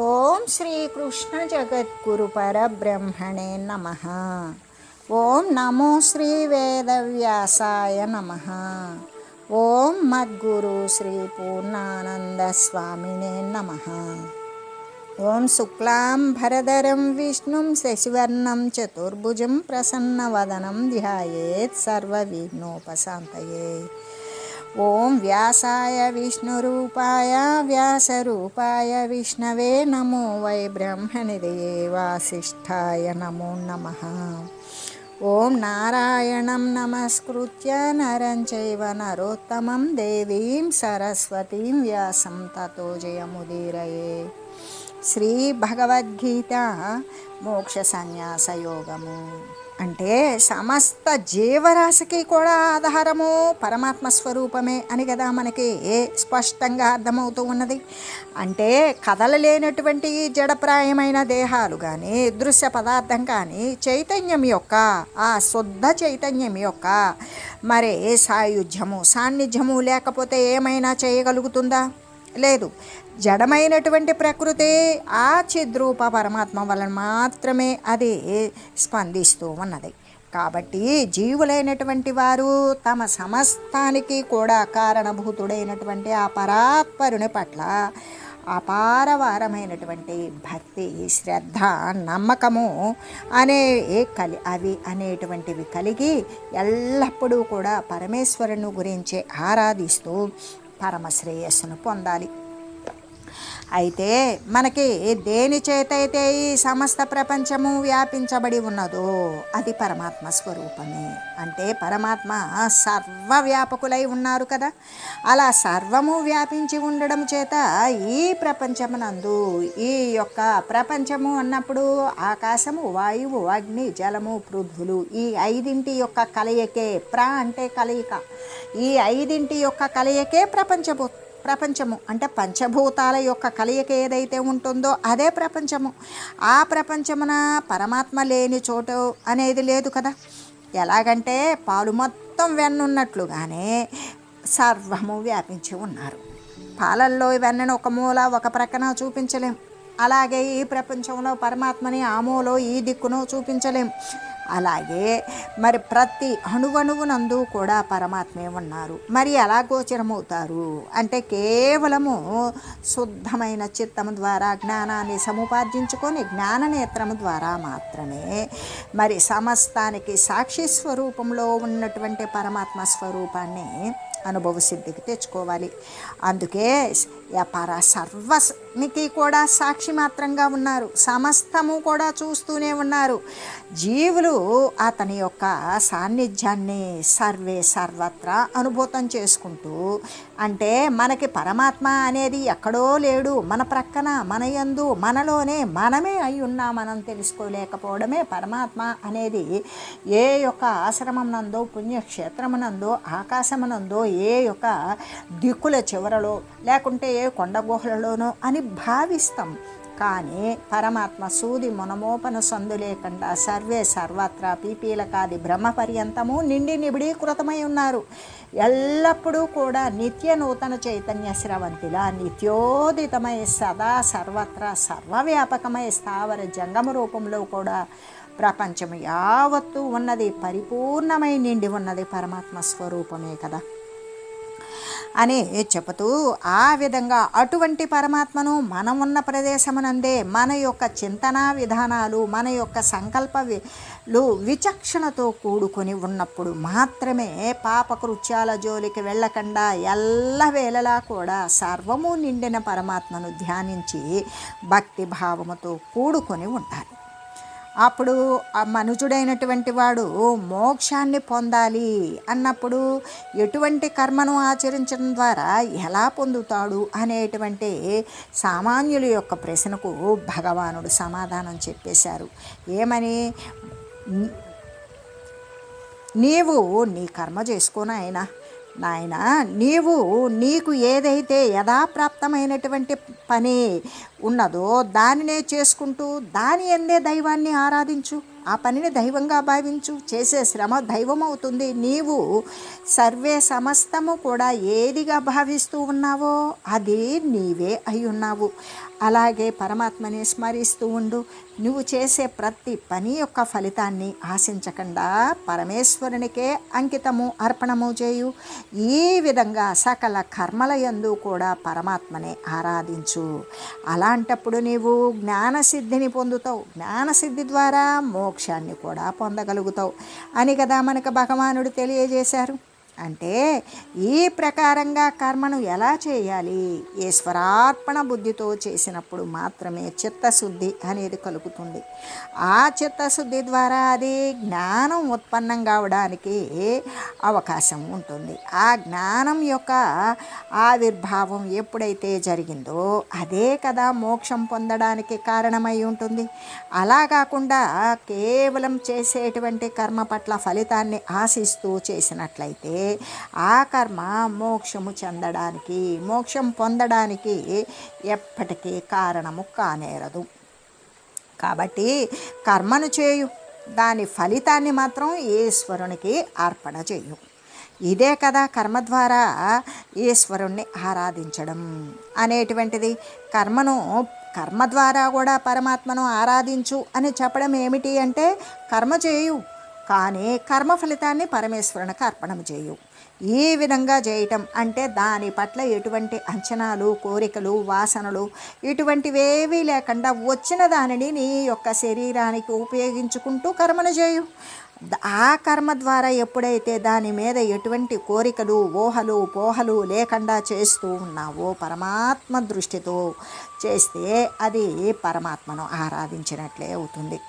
ఓం శ్రీకృష్ణ జగద్గురు పరబ్రహ్మణే నమః. ఓం నమో శ్రీ వేదవ్యాసాయ నమః. ఓం మద్గురు శ్రీ పూర్ణానంద స్వామినే నమః. ఓం శుక్లాం భరధరం విష్ణుం శశివర్ణం చతుర్భుజం ప్రసన్నవదనం ధ్యాయేత్ సర్వవిఘ్నోపశాంతయే. ఓం వ్యాసాయ విష్ణురూపాయ వ్యాసరూపాయ విష్ణవే నమో వై బ్రహ్మనిధయే వాసిష్ఠాయ నమో నమః. ఓం నారాయణం నమస్కృత్య నరం చైవ నరోత్తమం దేవీం సరస్వతీం వ్యాసం తతో జయముదీరయే. శ్రీ భగవద్గీత మోక్ష సన్యాస యోగము అంటే సమస్త జీవరాశికి కూడా ఆధారము పరమాత్మ స్వరూపమే అని కదా మనకి స్పష్టంగా అర్థమవుతూ ఉన్నది. అంటే కదలలేనటువంటి జడప్రాయమైన దేహాలు కానీ దృశ్య పదార్థం కానీ చైతన్యం యొక్క ఆ శుద్ధ చైతన్యం యొక్క మరి సాయుధ్యము సాన్నిధ్యము లేకపోతే ఏమైనా చేయగలుగుతుందా? లేదు. జడమైనటువంటి ప్రకృతి ఆ చిద్రూప పరమాత్మ వలన మాత్రమే అది స్పందిస్తూ ఉన్నది. కాబట్టి జీవులైనటువంటి వారు తమ సమస్తానికి కూడా కారణభూతుడైనటువంటి ఆ పరాత్పరుని పట్ల అపారవారమైనటువంటి భక్తి, శ్రద్ధ, నమ్మకము అనేటువంటివి కలిగి ఎల్లప్పుడూ కూడా పరమేశ్వరుని గురించి ఆరాధిస్తూ పరమశ్రేయస్సును పొందాలి. అయితే మనకి దేని చేతైతే ఈ సమస్త ప్రపంచము వ్యాపించబడి ఉన్నదో అది పరమాత్మ స్వరూపమే. అంటే పరమాత్మ సర్వవ్యాపకులై ఉన్నారు కదా. అలా సర్వము వ్యాపించి ఉండడం చేత ఈ ప్రపంచమునందు ఈ యొక్క ప్రపంచము అన్నప్పుడు ఆకాశము, వాయువు, అగ్ని, జలము, పృథ్వులు ఈ ఐదింటి యొక్క కలయికే అంటే కలయిక. ఈ ఐదింటి యొక్క కలయికే ప్రపంచము అంటే పంచభూతాల యొక్క కలయిక ఏదైతే ఉంటుందో అదే ప్రపంచము. ఆ ప్రపంచమున పరమాత్మ లేని చోటు అనేది లేదు కదా. ఎలాగంటే పాలు మొత్తం వెన్నున్నట్లుగానే సర్వము వ్యాపించి ఉన్నారు. పాలల్లో వెన్నను ఒక మూల ఒక ప్రక్కన చూపించలేం. అలాగే ఈ ప్రపంచంలో పరమాత్మని ఆ మూలో ఈ దిక్కును చూపించలేం. అలాగే మరి ప్రతి అణువణువునందు కూడా పరమాత్మే ఉన్నారు. మరి ఎలా గోచరమవుతారు అంటే కేవలము శుద్ధమైన చిత్తము ద్వారా జ్ఞానాన్ని సముపార్జించుకొని జ్ఞాననేత్రము ద్వారా మాత్రమే మరి సమస్తానికి సాక్షి స్వరూపంలో ఉన్నటువంటి పరమాత్మ స్వరూపాన్ని అనుభవ సిద్ధికి తెచ్చుకోవాలి. అందుకే సర్వానికి కూడా సాక్షి మాత్రంగా ఉన్నారు. సమస్తము కూడా చూస్తూనే ఉన్నారు. జీవులు అతని యొక్క సాన్నిధ్యాన్ని సర్వత్రా అనుభూతం చేసుకుంటూ అంటే మనకి పరమాత్మ అనేది ఎక్కడో లేడు, మన ప్రక్కన, మన యందు, మనలోనే మనమే అయి ఉన్నా మనం తెలుసుకోలేకపోవడమే పరమాత్మ అనేది. ఏ యొక్క ఆశ్రమమునందో పుణ్యక్షేత్రమునందో ఆకాశమునందో ఏ యొక్క దిక్కుల చివరలో లేకుంటే ఏ కొండ గుహలలోనో అని భావిస్తాం. కానీ పరమాత్మ సూది మునమోపన సందు లేకుండా సర్వత్రా పీపీలకాది బ్రహ్మ పర్యంతము నిండి నిబిడీకృతమై ఉన్నారు. ఎల్లప్పుడూ కూడా నిత్య నూతన చైతన్య స్రవంతిలా నిత్యోదితమై సదా సర్వత్రా సర్వవ్యాపకమై స్థావర జంగమ రూపంలో కూడా ప్రపంచం యావత్తు ఉన్నది, పరిపూర్ణమై నిండి ఉన్నది పరమాత్మ స్వరూపమే కదా అని చెబుతూ ఆ విధంగా అటువంటి పరమాత్మను మనం ఉన్న ప్రదేశమునందే మన యొక్క చింతనా విధానాలు మన యొక్క సంకల్పాలు విచక్షణతో కూడుకొని ఉన్నప్పుడు మాత్రమే పాపకృత్యాల జోలికి వెళ్ళకుండా ఎల్లవేళలా కూడా సర్వము నిండిన పరమాత్మను ధ్యానించి భక్తి భావముతో కూడుకొని ఉండాలి. అప్పుడు ఆ మనుజుడైనటువంటి వాడు మోక్షాన్ని పొందాలి అన్నప్పుడు ఎటువంటి కర్మను ఆచరించడం ద్వారా ఎలా పొందుతాడు అనేటువంటి సామాన్యుల యొక్క ప్రశ్నకు భగవానుడు సమాధానం చెప్పేశారు. ఏమని? నీవు నీ కర్మ చేసుకోను నాయన, నీకు ఏదైతే యథాప్రాప్తమైనటువంటి పని ఉన్నదో దానినే చేసుకుంటూ దాని ఎందే దైవాన్ని ఆరాధించు ఆ పనిని దైవంగా భావించు. చేసే శ్రమ దైవం అవుతుంది. నీవు సర్వే సమస్తము కూడా ఏదిగా భావిస్తూ ఉన్నావో అది నీవే అయి ఉన్నావు. అలాగే పరమాత్మని స్మరిస్తూ ఉండు. నువ్వు చేసే ప్రతి పని యొక్క ఫలితాన్ని ఆశించకుండా పరమేశ్వరునికే అంకితము అర్పణము చేయు. ఈ విధంగా సకల కర్మల యందు కూడా పరమాత్మనే ఆరాధించు. అలాంటప్పుడు నీవు జ్ఞానసిద్ధిని పొందుతావు. జ్ఞానసిద్ధి ద్వారా మోక్షాన్ని కూడా పొందగలుగుతావు అని కదా మనకు భగవానుడు తెలియజేశారు. అంటే ఈ ప్రకారంగా కర్మను ఎలా చేయాలి? ఈశ్వరార్పణ బుద్ధితో చేసినప్పుడు మాత్రమే చిత్తశుద్ధి అనేది కలుగుతుంది. ఆ చిత్తశుద్ధి ద్వారా అది జ్ఞానం ఉత్పన్నం కావడానికి అవకాశం ఉంటుంది. ఆ జ్ఞానం యొక్క ఆవిర్భావం ఎప్పుడైతే జరిగిందో అదే కదా మోక్షం పొందడానికి కారణమై ఉంటుంది. అలా కాకుండా కేవలం చేసేటువంటి కర్మ పట్ల ఫలితాన్ని ఆశిస్తూ చేసినట్లయితే ఆ కర్మ మోక్షము చెందడానికి, మోక్షం పొందడానికి ఎప్పటికీ కారణము కానేరదు. కాబట్టి కర్మను చేయు, దాని ఫలితాన్ని మాత్రం ఈశ్వరునికి అర్పణ చేయు. ఇదే కదా కర్మ ద్వారా ఈశ్వరుణ్ణి ఆరాధించడం అనేటువంటిది. కర్మ ద్వారా కూడా పరమాత్మను ఆరాధించు అని చెప్పడం ఏమిటి అంటే కర్మ చేయు, కానీ కర్మ ఫలితాన్ని పరమేశ్వరునికి అర్పణం చేయు. ఈ విధంగా చేయటం అంటే దాని పట్ల ఎటువంటి అంచనాలు, కోరికలు, వాసనలు ఇటువంటివేవీ లేకుండా వచ్చిన దానిని నీ యొక్క శరీరానికి ఉపయోగించుకుంటూ కర్మను చేయు. ఆ కర్మ ద్వారా ఎప్పుడైతే దాని మీద ఎటువంటి కోరికలు, ఊహలు, పోహలు లేకుండా చేస్తూ ఉన్నావో పరమాత్మ దృష్టితో చేస్తే అది పరమాత్మను ఆరాధించినట్లే అవుతుంది.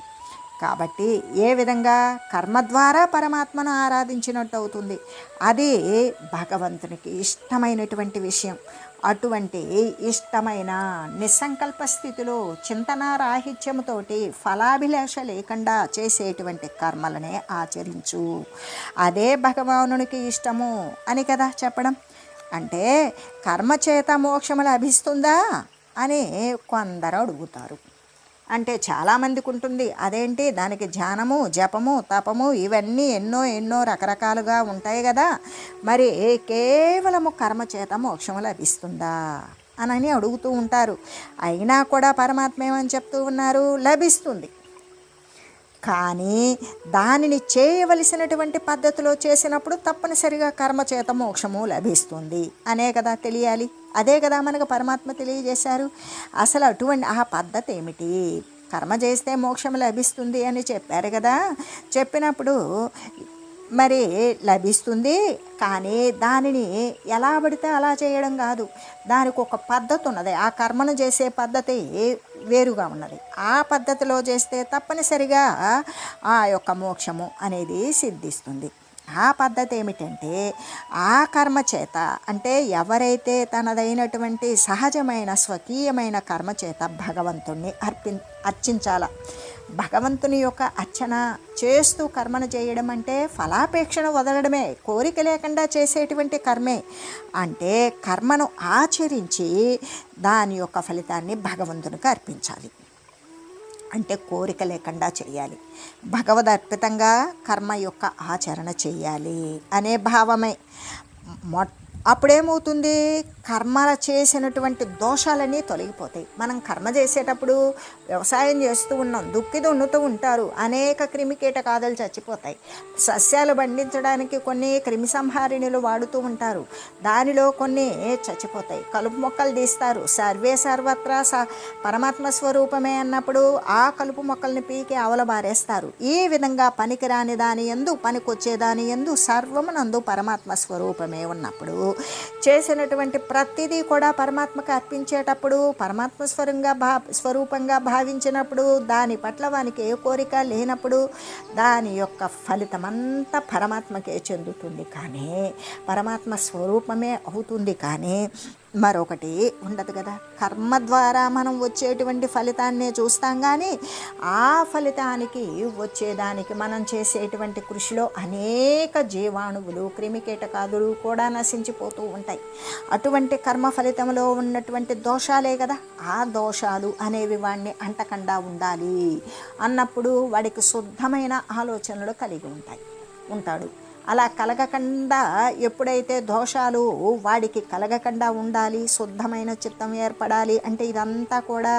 కాబట్టి ఏ విధంగా కర్మ ద్వారా పరమాత్మను ఆరాధించినట్టు అవుతుంది. అది భగవంతునికి ఇష్టమైనటువంటి విషయం. అటువంటి ఇష్టమైన నిస్సంకల్ప స్థితిలో చింతనారాహిత్యముతోటి ఫలాభిలాష లేకుండా చేసేటువంటి కర్మలనే ఆచరించు. అదే భగవానునికి ఇష్టము అని కదా చెప్పడం. అంటే కర్మ చేత మోక్షము లభిస్తుందా అని కొందరు అడుగుతారు. అంటే చాలామందికి ఉంటుంది. అదేంటి, దానికి ధ్యానము, జపము, తపము ఇవన్నీ ఎన్నో రకరకాలుగా ఉంటాయి కదా, మరి కేవలము కర్మ చేత మోక్షము లభిస్తుందా అని అడుగుతూ ఉంటారు. అయినా కూడా పరమాత్మ ఏమని చెప్తూ ఉన్నారు? లభిస్తుంది, కానీ దానిని చేయవలసినటువంటి పద్ధతిలో చేసినప్పుడు తప్పనిసరిగా కర్మ చేత మోక్షము లభిస్తుంది అనే కదా తెలియాలి. అదే కదా మనకు పరమాత్మ తెలియజేశారు. అసలు అటువంటి ఆ పద్ధతి ఏమిటి? కర్మ చేస్తే మోక్షం లభిస్తుంది అని చెప్పారు కదా. చెప్పినప్పుడు మరి లభిస్తుంది, కానీ దానిని ఎలా పడితే అలా చేయడం కాదు. దానికి ఒక పద్ధతి ఉన్నది. ఆ కర్మను చేసే పద్ధతి వేరుగా ఉన్నది. ఆ పద్ధతిలో చేస్తే తప్పనిసరిగా ఆ యొక్క మోక్షము అనేది సిద్ధిస్తుంది. ఆ పద్ధతి ఏమిటంటే ఆ కర్మ చేత, అంటే ఎవరైతే తనదైనటువంటి సహజమైన స్వకీయమైన కర్మ చేత భగవంతుణ్ణి అర్చించాల. భగవంతుని యొక్క అర్చన చేస్తూ కర్మను చేయడం అంటే ఫలాపేక్షను వదలడమే, కోరిక లేకుండా చేసేటువంటి కర్మే. అంటే కర్మను ఆచరించి దాని యొక్క ఫలితాన్ని భగవంతునికి అర్పించాలి. అంటే కోరిక లేకుండా చేయాలి, భగవదర్పితంగా కర్మ యొక్క ఆచరణ చేయాలి అనే భావమే. అప్పుడేమవుతుంది? కర్మల చేసినటువంటి దోషాలన్నీ తొలగిపోతాయి. మనం కర్మ చేసేటప్పుడు వ్యవసాయం చేస్తూ ఉన్నాం, దుక్కి దున్నుతూ ఉంటారు, అనేక క్రిమికీటకాదులు చచ్చిపోతాయి. సస్యాలు పండించడానికి కొన్ని క్రిమి సంహారిణులు వాడుతూ ఉంటారు, దానిలో కొన్ని చచ్చిపోతాయి. కలుపు మొక్కలు తీస్తారు, సర్వత్రా పరమాత్మ స్వరూపమే అన్నప్పుడు ఆ కలుపు మొక్కల్ని పీకి అవలబారేస్తారు. ఈ విధంగా పనికిరాని దాని యందు, పనికొచ్చే దాని యందు సర్వమునందు పరమాత్మ స్వరూపమే ఉన్నప్పుడు చేసినటువంటి ప్రతిదీ కూడా పరమాత్మకు అర్పించేటప్పుడు పరమాత్మ స్వరూపంగా భావించినప్పుడు దాని పట్ల వానికి ఏ కోరిక లేనప్పుడు దాని యొక్క ఫలితమంతా పరమాత్మకే చెందుతుంది. కానీ పరమాత్మ స్వరూపమే అవుతుంది. కానీ మరొకటి ఉండదు కదా. కర్మ ద్వారా మనం వచ్చేటువంటి ఫలితాన్నే చూస్తాం, కానీ ఆ ఫలితానికి వచ్చేదానికి మనం చేసేటువంటి కృషిలో అనేక జీవాణువులు, క్రిమికీటకాదులు కూడా నశించిపోతూ ఉంటాయి. అటువంటి కర్మ ఫలితంలో ఉన్నటువంటి దోషాలే కదా. ఆ దోషాలు అనేవి వాడిని అంటకుండా ఉండాలి అన్నప్పుడు వాడికి శుద్ధమైన ఆలోచనలు కలిగి ఉంటాడు. అలా కలగకుండా ఎప్పుడైతే దోషాలు వాడికి కలగకుండా ఉండాలి, శుద్ధమైన చిత్తం ఏర్పడాలి అంటే ఇదంతా కూడా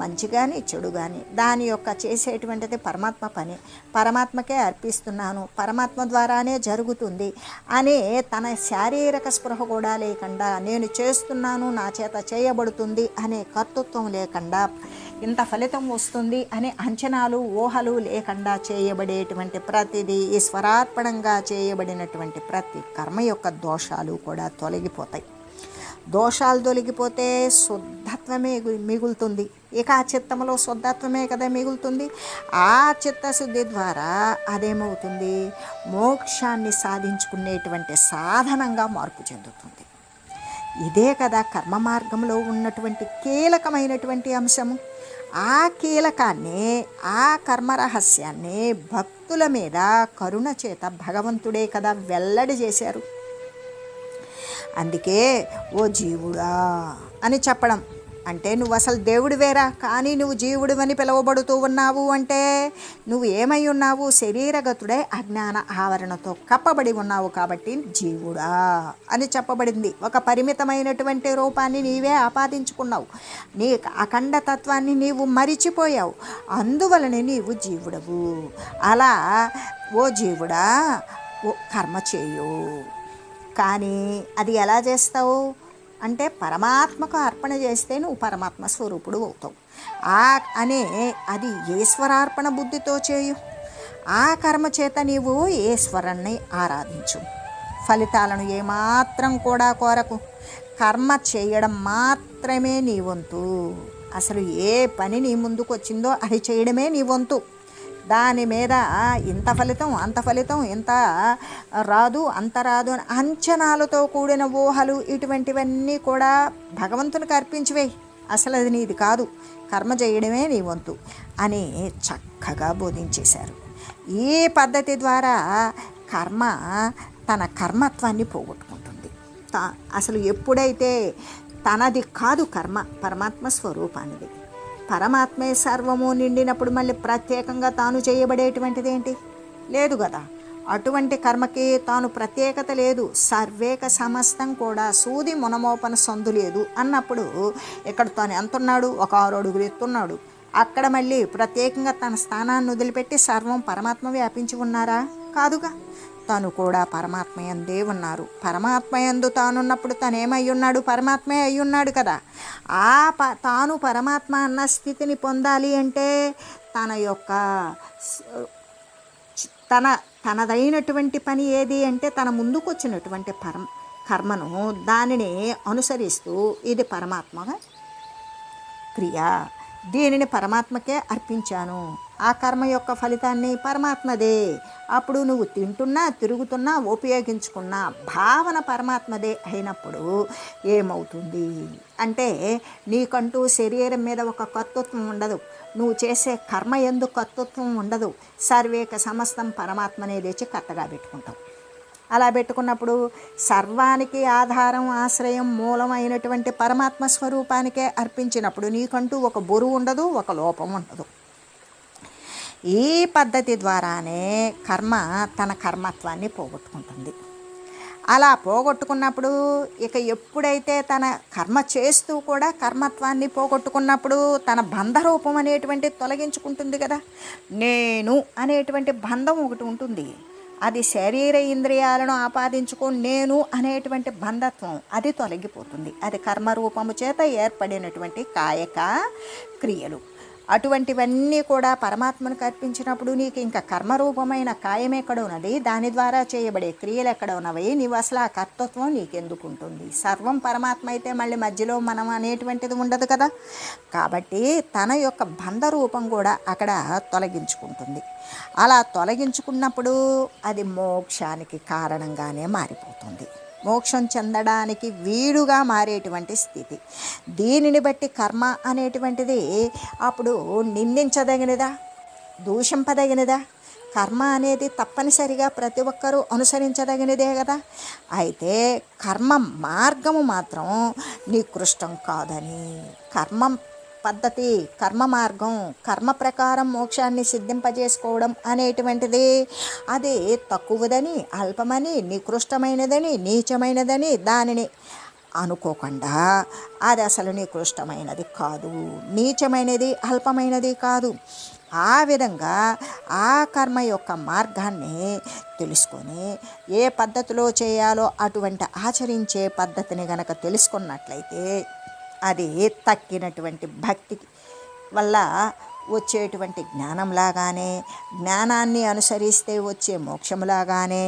మంచి కానీ చెడు కానీ దాని యొక్క చేసేటువంటిది పరమాత్మ పని, పరమాత్మకే అర్పిస్తున్నాను, పరమాత్మ ద్వారానే జరుగుతుంది అనే తన శారీరక స్పృహ కూడా లేకుండా నేను చేస్తున్నాను, నా చేత చేయబడుతుంది అనే కర్తృత్వం లేకుండా ఇంత ఫలితం వస్తుంది అనే అంచనాలు, ఊహలు లేకుండా చేయబడేటువంటి ప్రతిదీ ఈశ్వరార్పణంగా చేయబడినటువంటి ప్రతి కర్మ యొక్క దోషాలు కూడా తొలగిపోతాయి. దోషాలు తొలగిపోతే శుద్ధత్వమే మిగులుతుంది. ఇక ఆ చిత్తంలో శుద్ధత్వమే కదా మిగులుతుంది. ఆ చిత్తశుద్ధి ద్వారా అదేమవుతుంది, మోక్షాన్ని సాధించుకునేటువంటి సాధనంగా మార్పు చెందుతుంది. ఇదే కదా కర్మ మార్గంలో ఉన్నటువంటి కీలకమైనటువంటి అంశము. ఆ కీలకాన్ని, ఆ కర్మ రహస్యాన్ని భక్తుల మీద కరుణ చేత భగవంతుడే కదా వెల్లడి చేశారు. అందుకే ఓ జీవుడా అని చెప్పడం అంటే నువ్వు అసలు దేవుడి వేరా, కానీ నువ్వు జీవుడు అని పిలువబడుతూ ఉన్నావు అంటే నువ్వు ఏమై ఉన్నావు, శరీరగతుడై అజ్ఞాన ఆవరణతో కప్పబడి ఉన్నావు కాబట్టి జీవుడా అని చెప్పబడింది. ఒక పరిమితమైనటువంటి రూపాన్ని నీవే ఆపాదించుకున్నావు, నీ అఖండతత్వాన్ని నీవు మరిచిపోయావు, అందువలనే నీవు జీవుడవు. అలా ఓ జీవుడా కర్మ చేయు, కానీ అది ఎలా చేస్తావు అంటే పరమాత్మకు అర్పణ చేస్తే నువ్వు పరమాత్మ స్వరూపుడు అవుతావు. అది ఈశ్వరార్పణ బుద్ధితో చేయు. ఆ కర్మ చేత నీవు ఈశ్వరుణ్ణి ఆరాధించు. ఫలితాలను ఏమాత్రం కూడా కోరకు, కర్మ చేయడం మాత్రమే నీ వంతు. అసలు ఏ పని నీ ముందుకు వచ్చిందో అది చేయడమే నీ వంతు. దాని మీద ఇంత ఫలితం అంత ఫలితం, ఇంత రాదు అంత రాదు అని అంచనాలతో కూడిన ఊహలు ఇటువంటివన్నీ కూడా భగవంతునికి అర్పించివేయి. అసలు అది నీది కాదు, కర్మ చేయడమే నీ వంతు అని చక్కగా బోధించేశారు. ఈ పద్ధతి ద్వారా కర్మ తన కర్మత్వాన్ని పోగొట్టుకుంటుంది. అసలు ఎప్పుడైతే తనది కాదు కర్మ, పరమాత్మ స్వరూపానిది, పరమాత్మే సర్వము నిండినప్పుడు మళ్ళీ ప్రత్యేకంగా తాను చేయబడేటువంటిది ఏంటి లేదు కదా. అటువంటి కర్మకి తాను ప్రత్యేకత లేదు. సర్వేక సమస్తం కూడా సూది మునమోపన సందు లేదు అన్నప్పుడు ఇక్కడ తాను ఎంతున్నాడు, ఒక 6 అడుగులు ఎత్తున్నాడు. అక్కడ మళ్ళీ ప్రత్యేకంగా తన స్థానాన్ని వదిలిపెట్టి సర్వం పరమాత్మ వ్యాపించి ఉన్నారా? కాదుగా. తను కూడా పరమాత్మ యందే ఉన్నారు. పరమాత్మ యందు తానున్నప్పుడు తనేమై ఉన్నాడు, పరమాత్మే అయ్యున్నాడు కదా. తాను పరమాత్మ అన్న స్థితిని పొందాలి అంటే తన యొక్క తనదైనటువంటి పని ఏది అంటే తన ముందుకు వచ్చినటువంటి కర్మను దానిని అనుసరిస్తూ ఇది పరమాత్మ క్రియ, దీనిని పరమాత్మకే అర్పించాను, ఆ కర్మ యొక్క ఫలితాన్ని పరమాత్మదే, అప్పుడు నువ్వు తింటున్నా తిరుగుతున్నా ఉపయోగించుకున్నా భావన పరమాత్మదే అయినప్పుడు ఏమవుతుంది అంటే నీకంటూ శరీరం మీద ఒక కర్తృత్వం ఉండదు, నువ్వు చేసే కర్మ యందు కర్తృత్వం ఉండదు. సర్వేక సమస్తం పరమాత్మనే తెచ్చి కర్తగా పెట్టుకుంటావు. అలా పెట్టుకున్నప్పుడు సర్వానికి ఆధారం, ఆశ్రయం, మూలం అయినటువంటి పరమాత్మ స్వరూపానికే అర్పించినప్పుడు నీకంటూ ఒక బరువు ఉండదు, ఒక లోపం ఉండదు. ఈ పద్ధతి ద్వారానే కర్మ తన కర్మత్వాన్ని పోగొట్టుకుంటుంది. అలా పోగొట్టుకున్నప్పుడు ఇక ఎప్పుడైతే తన కర్మ చేస్తూ కూడా కర్మత్వాన్ని పోగొట్టుకున్నప్పుడు తన బంధరూపం అనేటువంటిది తొలగించుకుంటుంది కదా. నేను అనేటువంటి బంధం ఒకటి ఉంటుంది, అది శరీర ఇంద్రియాలను ఆపాదించుకొని నేను అనేటువంటి బంధత్వం అది తొలగిపోతుంది. అది కర్మరూపము చేత ఏర్పడినటువంటి కాయక క్రియలు. అటువంటివన్నీ కూడా పరమాత్మను అర్పించినప్పుడు నీకు ఇంకా కర్మరూపమైన కాయం ఎక్కడ ఉన్నది, దాని ద్వారా చేయబడే క్రియలు ఎక్కడ ఉన్నవి, నీవు అసలు ఆ కర్తృత్వం నీకెందుకు ఉంటుంది? సర్వం పరమాత్మ అయితే మళ్ళీ మధ్యలో మనం అనేటువంటిది ఉండదు కదా. కాబట్టి తన యొక్క బంధరూపం కూడా అక్కడ తొలగించుకుంటుంది. అలా తొలగించుకున్నప్పుడు అది మోక్షానికి కారణంగానే మారిపోతుంది. మోక్షం చెందడానికి వీలుగా మారేటువంటి స్థితి. దీనిని బట్టి కర్మ అనేటువంటిది అప్పుడు నిందించదగినదా, దూషింపదగినదా? కర్మ అనేది తప్పనిసరిగా ప్రతి ఒక్కరూ అనుసరించదగినదే కదా. అయితే కర్మ మార్గము మాత్రం నికృష్టం కాదని, కర్మ పద్ధతి, కర్మ మార్గం, కర్మ ప్రకారం మోక్షాన్ని సిద్ధింపజేసుకోవడం అనేటువంటిది అది తక్కువదని, అల్పమని, నికృష్టమైనదని, నీచమైనదని దానిని అనుకోకుండా అది అసలు నికృష్టమైనది కాదు, నీచమైనది, అల్పమైనది కాదు. ఆ విధంగా ఆ కర్మ యొక్క మార్గాన్ని తెలుసుకొని ఏ పద్ధతిలో చేయాలో అటువంటి ఆచరించే పద్ధతిని గనక తెలుసుకున్నట్లయితే అది తక్కినటువంటి భక్తి వల్ల వచ్చేటువంటి జ్ఞానంలాగానే, జ్ఞానాన్ని అనుసరిస్తే వచ్చే మోక్షములాగానే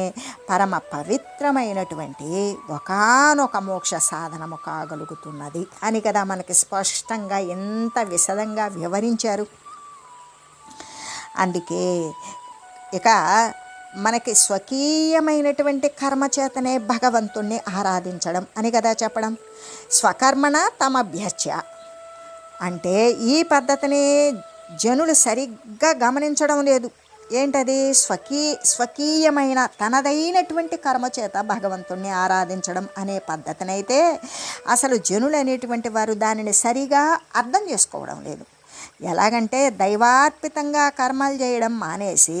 పరమ పవిత్రమైనటువంటి ఒకానొక మోక్ష సాధనము కాగలుగుతున్నది అని కదా మనకి స్పష్టంగా ఎంత విశదంగా వివరించారు. అందుకే ఇక మనకి స్వకీయమైనటువంటి కర్మచేతనే భగవంతుణ్ణి ఆరాధించడం అని కదా చెప్పడం. స్వకర్మణ తమభ్యస్య అంటే ఈ పద్ధతిని జనులు సరిగ్గా గమనించడం లేదు. ఏంటది? స్వకీయమైన తనదైనటువంటి కర్మచేత భగవంతుణ్ణి ఆరాధించడం అనే పద్ధతినైతే అసలు జనులు అనేటువంటి వారు దానిని సరిగా అర్థం చేసుకోవడం లేదు. ఎలాగంటే దైవార్పితంగా కర్మలు చేయడం మానేసి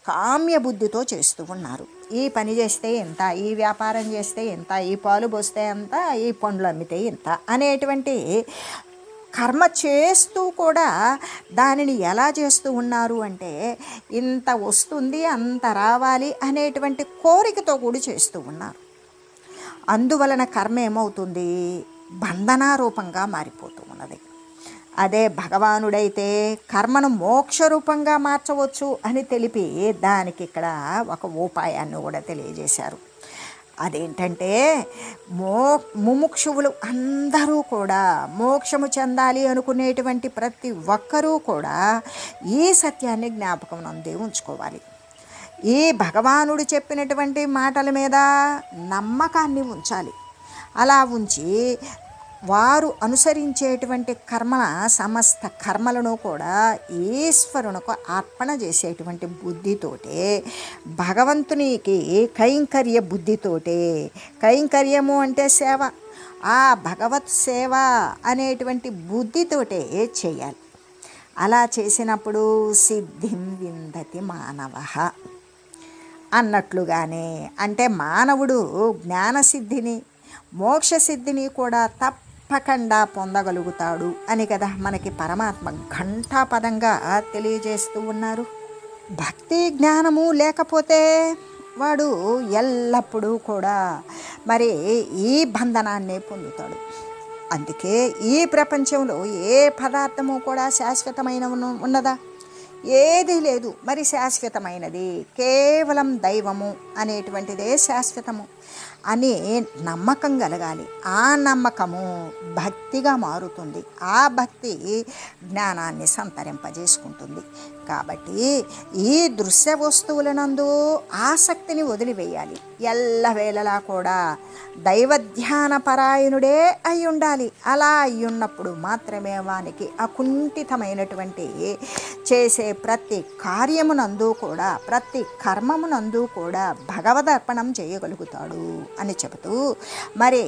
కామ్య బుద్ధితో చేస్తూ ఉన్నారు. ఈ పని చేస్తే ఇంత, ఈ వ్యాపారం చేస్తే ఇంత, ఈ పాలు పోస్తే ఎంత, ఈ పండ్లు అమ్మితే ఇంత అనేటువంటి కర్మ చేస్తూ కూడా దానిని ఎలా చేస్తూ ఉన్నారు అంటే ఇంత వస్తుంది, అంత రావాలి అనేటువంటి కోరికతో కూడా చేస్తూ ఉన్నారు. అందువలన కర్మ ఏమవుతుంది? బంధనారూపంగా మారిపోతూ ఉన్నది. అదే భగవానుడైతే కర్మను మోక్షరూపంగా మార్చవచ్చు అని తెలిపి దానికి ఇక్కడ ఒక ఉపాయాన్ని కూడా తెలియజేశారు. అదేంటంటే ముముక్షువులు అందరూ కూడా మోక్షము చెందాలి అనుకునేటువంటి ప్రతి ఒక్కరూ కూడా ఈ సత్యాన్ని జ్ఞాపకం నందే ఉంచుకోవాలి. ఈ భగవానుడు చెప్పినటువంటి మాటల మీద నమ్మకాన్ని ఉంచాలి. అలా ఉంచి వారు అనుసరించేటువంటి కర్మల సమస్త కర్మలను కూడా ఈశ్వరునికి అర్పణ చేసేటువంటి బుద్ధితోటే, భగవంతునికి కైంకర్య బుద్ధితోటే, కైంకర్యము అంటే సేవ, ఆ భగవత్ సేవ అనేటువంటి బుద్ధితోటే చేయాలి. అలా చేసినప్పుడు సిద్ధిం విందతి మానవ అన్నట్లుగానే, అంటే మానవుడు జ్ఞానసిద్ధిని మోక్షసిద్ధిని కూడా తప్పకుండా పొందగలుగుతాడు అని కదా మనకి పరమాత్మ ఘంటాపదంగా తెలియజేస్తూ ఉన్నారు. భక్తి జ్ఞానము లేకపోతే వాడు ఎల్లప్పుడూ కూడా మరి ఈ బంధనాన్ని పొందుతాడు. అందుకే ఈ ప్రపంచంలో ఏ పదార్థము కూడా శాశ్వతమైన ఉన్నదా? ఏదీ లేదు. మరి శాశ్వతమైనది కేవలం దైవము అనేటువంటిదే శాశ్వతము అని నమ్మకం కలగాలి. ఆ నమ్మకము భక్తిగా మారుతుంది. ఆ భక్తి జ్ఞానాన్ని సంతరింపజేసుకుంటుంది. కాబట్టి ఈ దృశ్య వస్తువులనందు ఆసక్తిని వదిలివేయాలి. ఎల్లవేళలా కూడా దైవధ్యాన పరాయణుడే అయి ఉండాలి. అలా అయ్యున్నప్పుడు మాత్రమే వానికి అకుంఠితమైనటువంటి చేసే ప్రతి కార్యమునందు కూడా, ప్రతి కర్మమునందు కూడా భగవదర్పణం చేయగలుగుతాడు అని చెబుతూ, మరి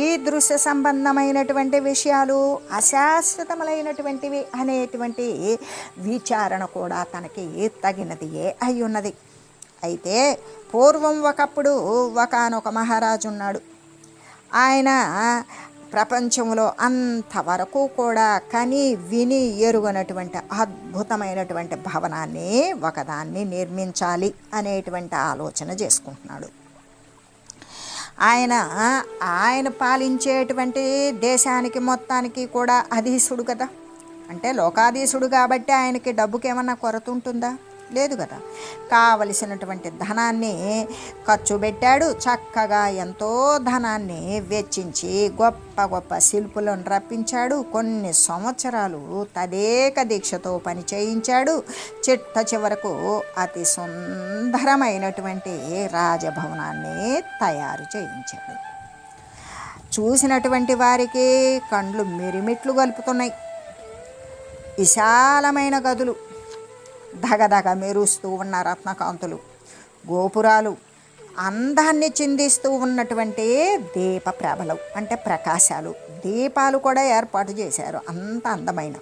ఈ దృశ్య సంబంధమైనటువంటి విషయాలు అశాశ్వతములైనటువంటివి అనేటువంటి విచారణ కూడా తనకి తగినది అయి ఉన్నది. అయితే పూర్వం ఒకప్పుడు ఒకానొక మహారాజు ఉన్నాడు. ఆయన ప్రపంచంలో అంతవరకు కూడా కని విని ఎరుగనటువంటి అద్భుతమైనటువంటి భవనాన్ని ఒకదాన్ని నిర్మించాలి అనేటువంటి ఆలోచన చేసుకుంటున్నాడు. ఆయన పాలించేటువంటి దేశానికి మొత్తానికి కూడా అధీశుడు కదా, అంటే లోకాధీశుడు కాబట్టి ఆయనకి డబ్బుకి ఏమన్నా కొరత ఉంటుందా? లేదు కదా. కావలసినటువంటి ధనాన్ని ఖర్చు పెట్టాడు. చక్కగా ఎంతో ధనాన్ని వెచ్చించి గొప్ప గొప్ప శిల్పులను రప్పించాడు. కొన్ని సంవత్సరాలు తదేక దీక్షతో పని చేయించాడు. చిట్ట చివరకు అతి సుందరమైనటువంటి రాజభవనాన్ని తయారు చేయించాడు. చూసినటువంటి వారికి కండ్లు మిరిమిట్లు గలుపుతున్నాయి. విశాలమైన గదులు, ధగధగ మెరుస్తూ ఉన్న రత్నకాంతులు, గోపురాలు, అందాన్ని చిందిస్తూ ఉన్నటువంటి దీప ప్రభలు అంటే ప్రకాశాలు, దీపాలు కూడా ఏర్పాటు చేశారు. అంత అందమైన.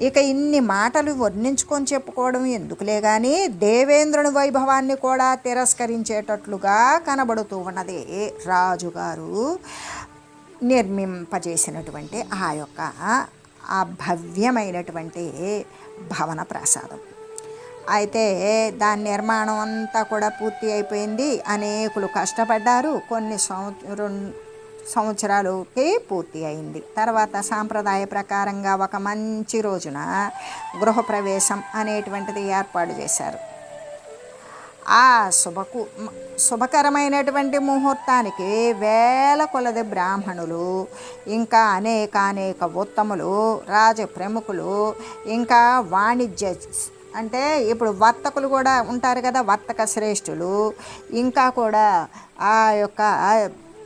ఇక ఇన్ని మాటలు వర్ణించుకొని చెప్పుకోవడం ఎందుకులే కానీ దేవేంద్రుని వైభవాన్ని కూడా తిరస్కరించేటట్లుగా కనబడుతూ ఉన్నది రాజుగారు నిర్మింపజేసినటువంటి ఆ యొక్క ఆ భవ్యమైనటువంటి భవన ప్రాసాదం. అయితే దాని నిర్మాణం అంతా కూడా పూర్తి అయిపోయింది. అనేకులు కష్టపడ్డారు. కొన్ని సంవత్సరాలకి పూర్తి అయింది. తర్వాత సాంప్రదాయ ప్రకారంగా ఒక మంచి రోజున గృహప్రవేశం అనేటువంటిది ఏర్పాటు చేశారు. ఆ శుభకరమైనటువంటి ముహూర్తానికి వేల కొలది బ్రాహ్మణులు, ఇంకా అనేక ఉత్తములు, రాజ ప్రముఖులు, ఇంకా వాణిజ్య అంటే ఇప్పుడు వర్తకులు కూడా ఉంటారు కదా, వర్తక శ్రేష్ఠులు, ఇంకా కూడా ఆ యొక్క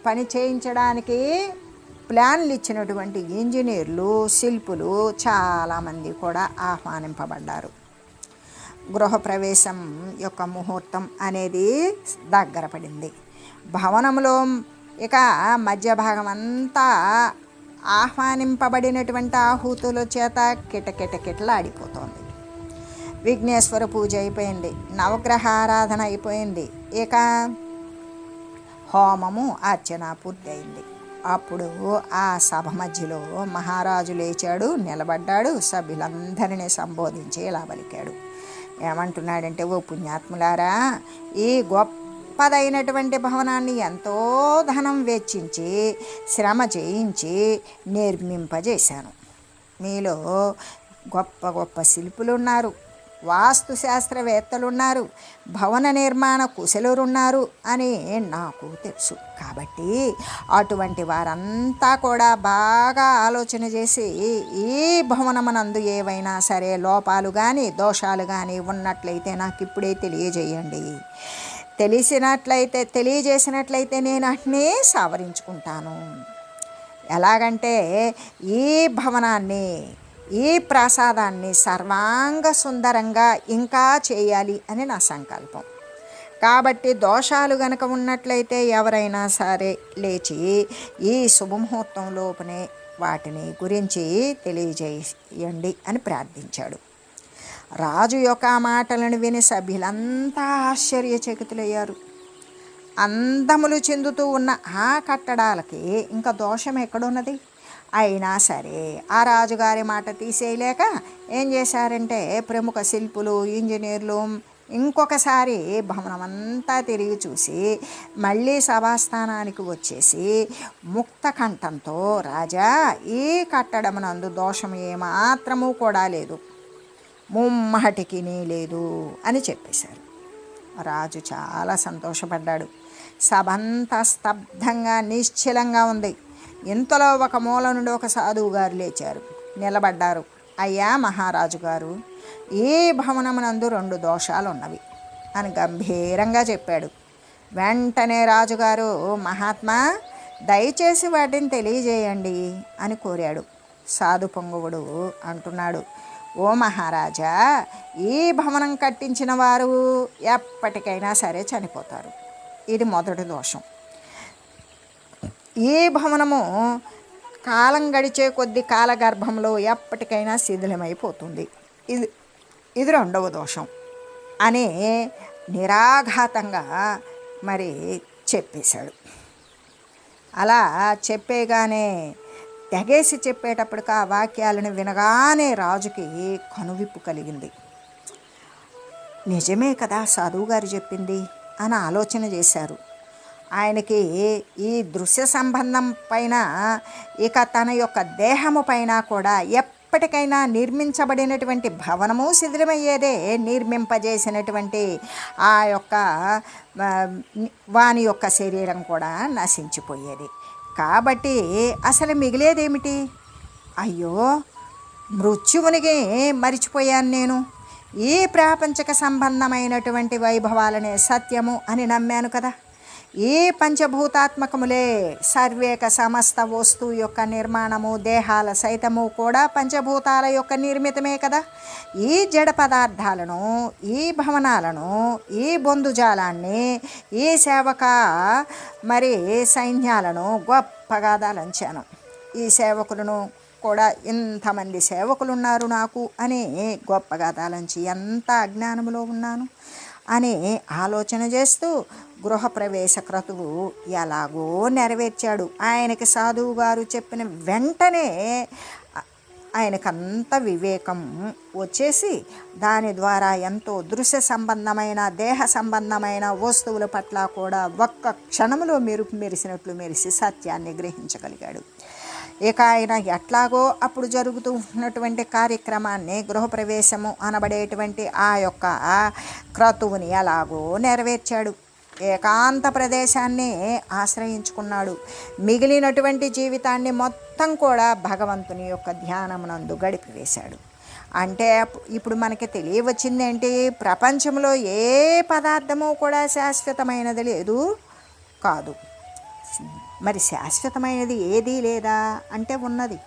పని చేయించడానికి ప్లాన్లు ఇచ్చినటువంటి ఇంజనీర్లు, శిల్పులు చాలామంది కూడా ఆహ్వానింపబడ్డారు. గృహప్రవేశం యొక్క ముహూర్తం అనేది దగ్గర పడింది. భవనంలో ఇక మధ్య భాగం అంతా ఆహ్వానింపబడినటువంటి ఆహుతుల చేత కిటకిటలాడిపోతోంది. విఘ్నేశ్వర పూజ అయిపోయింది. నవగ్రహ ఆరాధన అయిపోయింది. ఇక హోమము అర్చన పూర్తి అయింది. అప్పుడు ఆ సభ మధ్యలో మహారాజు లేచాడు, నిలబడ్డాడు. సభ్యులందరినీ సంబోధించి ఇలా పలికాడు. ఏమంటున్నాడంటే, ఓ పుణ్యాత్ములారా, ఈ గొప్పదైనటువంటి భవనాన్ని ఎంతో ధనం వెచ్చించి శ్రమ చేయించి నిర్మింపజేశాను. మీలో గొప్ప గొప్ప శిల్పులు ఉన్నారు, వాస్తు శాస్త్రవేత్తలున్నారు, భవన నిర్మాణ కుశలురున్నారు అని నాకు తెలుసు. కాబట్టి అటువంటి వారంతా కూడా బాగా ఆలోచన చేసి ఈ భవనమునందు ఏవైనా సరే లోపాలు కానీ దోషాలు కానీ ఉన్నట్లయితే నాకు ఇప్పుడే తెలియజేయండి. తెలియజేసినట్లయితే నేను వాటిని సవరించుకుంటాను. ఎలాగంటే ఈ భవనాన్ని, ఈ ప్రసాదాన్ని సర్వాంగ సుందరంగా ఇంకా చేయాలి అని నా సంకల్పం. కాబట్టి దోషాలు గనక ఉన్నట్లయితే ఎవరైనా సరే లేచి ఈ శుభముహూర్తం లోపునే వాటిని గురించి తెలియజేయండి అని ప్రార్థించాడు. రాజు యొక్క మాటలను విని సభ్యులంతా ఆశ్చర్యచకితులయ్యారు. అందములు చెందుతూ ఉన్న ఆ కట్టడాలకి ఇంకా దోషం ఎక్కడున్నది? అయినా సరే ఆ రాజుగారి మాట తీసేయలేక ఏం చేశారంటే ప్రముఖ శిల్పులు, ఇంజనీర్లు ఇంకొకసారి భవనం అంతా తిరిగి చూసి మళ్ళీ సభాస్థానానికి వచ్చేసి ముక్త కంఠంతో, రాజా, ఈ కట్టడమునందు దోషం ఏమాత్రము కూడా లేదు, ముమ్మటికి లేదు అని చెప్పేశారు. రాజు చాలా సంతోషపడ్డాడు. సభంతా స్తబ్దంగా నిశ్చలంగా ఉంది. ఇంతలో ఒక మూల నుండి ఒక సాధువు గారు లేచారు, నిలబడ్డారు. అయ్యా మహారాజు గారు, ఈ భవనమునందు 2 దోషాలు ఉన్నవి అని గంభీరంగా చెప్పాడు. వెంటనే రాజుగారు, మహాత్మా, దయచేసి వాటిని తెలియజేయండి అని కోరాడు. సాధు పొంగువుడు అంటున్నాడు, ఓ మహారాజా, ఈ భవనం కట్టించిన వారు ఎప్పటికైనా సరే చనిపోతారు. ఇది మొదటి దోషం. ఈ భవనము కాలం గడిచే కొద్ది కాలగర్భంలో ఎప్పటికైనా శిథిలమైపోతుంది. ఇది రెండవ దోషం అని నిరాఘాతంగా మరి చెప్పేశాడు. అలా చెప్పేగానే తెగేసి చెప్పేటప్పటికి ఆ వాక్యాలను వినగానే రాజుకి కనువిప్పు కలిగింది. నిజమే కదా సాధువు గారు చెప్పింది అని ఆలోచన చేశారు. ఆయనకి ఈ దృశ్య సంబంధం పైన, ఇక తన యొక్క దేహము పైన కూడా ఎప్పటికైనా నిర్మించబడినటువంటి భవనము శిథిలమయ్యేదే, నిర్మింపజేసినటువంటి ఆ యొక్క వాని యొక్క శరీరం కూడా నశించిపోయేది. కాబట్టి అసలు మిగిలేదేమిటి? అయ్యో, మృత్యువునికి మరిచిపోయాను నేను. ఈ ప్రాపంచిక సంబంధమైనటువంటి వైభవాలనే సత్యము అని నమ్మాను కదా. ఈ పంచభూతాత్మకములే సర్వేక సమస్త వస్తువు యొక్క నిర్మాణము, దేహాల సైతము కూడా పంచభూతాల యొక్క నిర్మితమే కదా. ఈ జడ పదార్థాలను, ఈ భవనాలను, ఈ బొందుజాలాన్ని, ఈ సేవక సైన్యాలను గొప్పగా దాలంచాను. ఈ సేవకులను కూడా ఇంతమంది సేవకులు ఉన్నారు నాకు అని గొప్పగా దాలంచి ఎంత అజ్ఞానంలో ఉన్నాను అని ఆలోచన చేస్తూ గృహప్రవేశ క్రతువు ఎలాగో నెరవేర్చాడు. ఆయనకి సాధువు గారు చెప్పిన వెంటనే ఆయనకంత వివేకం వచ్చేసి దాని ద్వారా ఎంతో దృశ్య సంబంధమైన, దేహ సంబంధమైన వస్తువుల పట్ల కూడా ఒక్క క్షణంలో మెరిసినట్లు మెరిసి సత్యాన్ని గ్రహించగలిగాడు. ఇక ఆయన ఎట్లాగో అప్పుడు జరుగుతూ ఉన్నటువంటి కార్యక్రమాన్ని, గృహప్రవేశము అనబడేటువంటి ఆ యొక్క క్రతువుని ఎలాగో నెరవేర్చాడు. ఏకాంత ప్రదేశాన్ని ఆశ్రయించుకున్నాడు. మిగిలినటువంటి జీవితాన్ని మొత్తం కూడా భగవంతుని యొక్క ధ్యానమునందు గడిపివేశాడు. అంటే ఇప్పుడు మనకి తెలియవచ్చింది ఏంటి? ప్రపంచంలో ఏ పదార్థము కూడా శాశ్వతమైనది లేదు కాదు. మరి శాశ్వతమైనది ఏదీ లేదా అంటే ఉన్నది.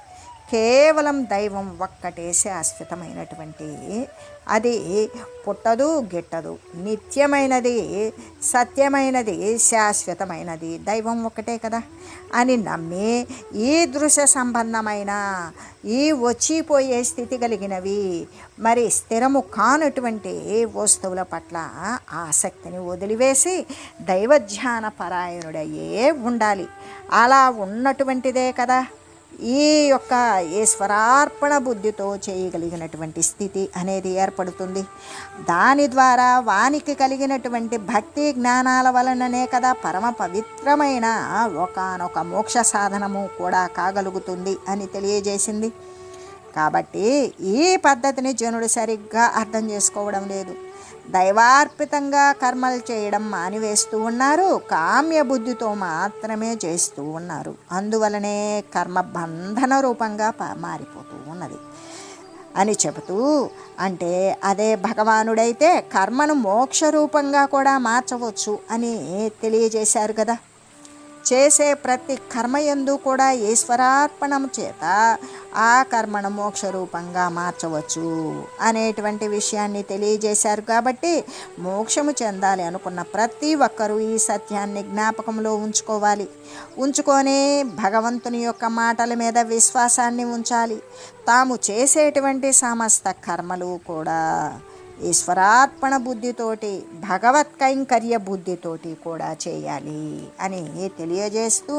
కేవలం దైవం ఒక్కటే శాశ్వతమైనటువంటి, అది పుట్టదు గిట్టదు, నిత్యమైనది, సత్యమైనది, శాశ్వతమైనది దైవం ఒకటే కదా అని నమ్మి ఈ దృశ్య సంబంధమైన, ఈ వచ్చిపోయే స్థితి కలిగినవి స్థిరము కానటువంటి వస్తువుల పట్ల ఆసక్తిని వదిలివేసి దైవధ్యాన పరాయణుడయ్యే ఉండాలి. అలా ఉన్నటువంటిదే కదా ఈ యొక్క ఈశ్వరార్పణ బుద్ధితో చేయగలిగినటువంటి స్థితి అనేది ఏర్పడుతుంది. దాని ద్వారా వానికి కలిగినటువంటి భక్తి జ్ఞానాల వలననే కదా పరమ పవిత్రమైన ఒకానొక మోక్ష సాధనము కూడా కాగలుగుతుంది అని తెలియజేసింది. కాబట్టి ఈ పద్ధతిని జనుడు సరిగ్గా అర్థం చేసుకోవడం లేదు. దైవార్పితంగా కర్మలు చేయడం మానివేస్తూ ఉన్నారు. కామ్య బుద్ధితో మాత్రమే చేస్తూ ఉన్నారు. అందువలనే కర్మ బంధన రూపంగా మారిపోతూ ఉన్నది అని చెబుతూ, అంటే అదే భగవానుడైతే కర్మను మోక్ష రూపంగా కూడా మార్చవచ్చు అని తెలియజేశారు కదా. చేసే ప్రతి కర్మయందు కూడా ఈశ్వరార్పణం చేత ఆ కర్మను మోక్ష రూపంగా మార్చవచ్చు అనేటువంటి విషయాన్ని తెలియజేశారు. కాబట్టి మోక్షము చెందాలి అనుకున్న ప్రతి ఒక్కరూ ఈ సత్యాన్ని జ్ఞాపకంలో ఉంచుకోవాలి. ఉంచుకొని భగవంతుని యొక్క మాటల మీద విశ్వాసాన్ని ఉంచాలి. తాము చేసేటువంటి సమస్త కర్మలు కూడా ఈశ్వరార్పణ బుద్ధితోటి, భగవత్ కైంకర్య బుద్ధితోటి కూడా చేయాలి అని తెలియజేస్తూ,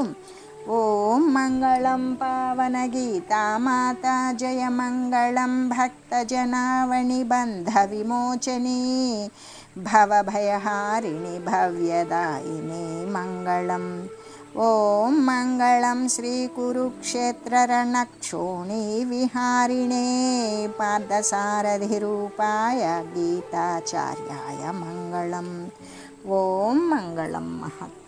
ఓం మంగళం పావన గీతామాత, జయ మంగళం భక్తజనావణి బంధ విమోచని, భవభయహారిణి భవ్యదాయిని మంగళం. ఓం మంగళం శ్రీ కురుక్షేత్ర రణక్షోణి విహారిణే, పార్థసారథి రూపాయ గీతాచార్యాయ మంగళం. ఓం మంగళం మహత్.